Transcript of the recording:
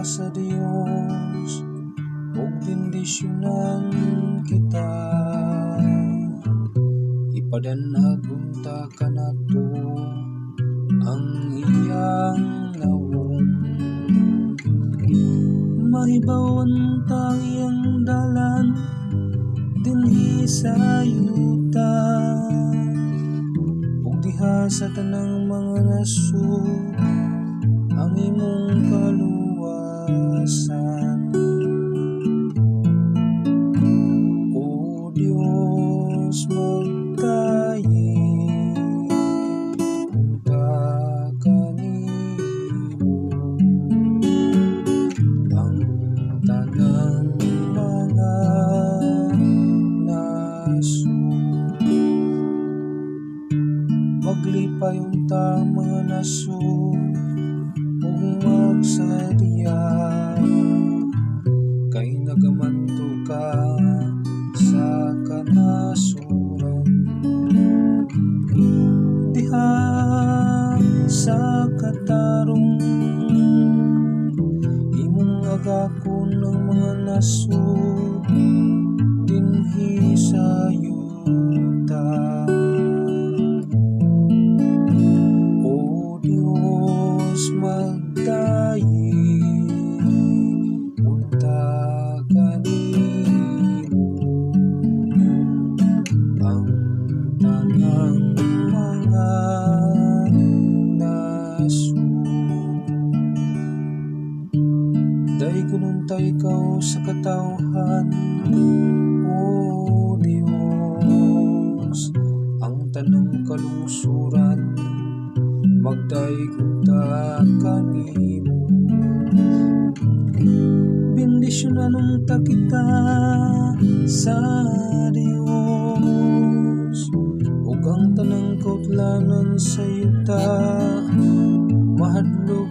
sa Dios ug bendisyonan kita. Ipadanag unta kanato ang iyang nawong, mahibawan ta iyang dalan dinhi sa yuta, ug diha sa tanang mga nasud ang imong kaluwasan. O Dios, magdayeg unta kanimo ang tanang mga nasud. Maglipay unta mga nasud ug magsadya, kay nagamanto ka sa kanasuran. Diha sa katarong imong agakon ang mga nasud dinhi sa yuta. O Dios, magdayeg unta kanimo ang tanang mga nasud. Daygon unta ikaw sa katawhan, O Dios, ang tanang kalungsuran magdayeg unta kanimo. Bendisyonan unta kita sa Dios ug ang tanang kautlanan sa yuta mahadlok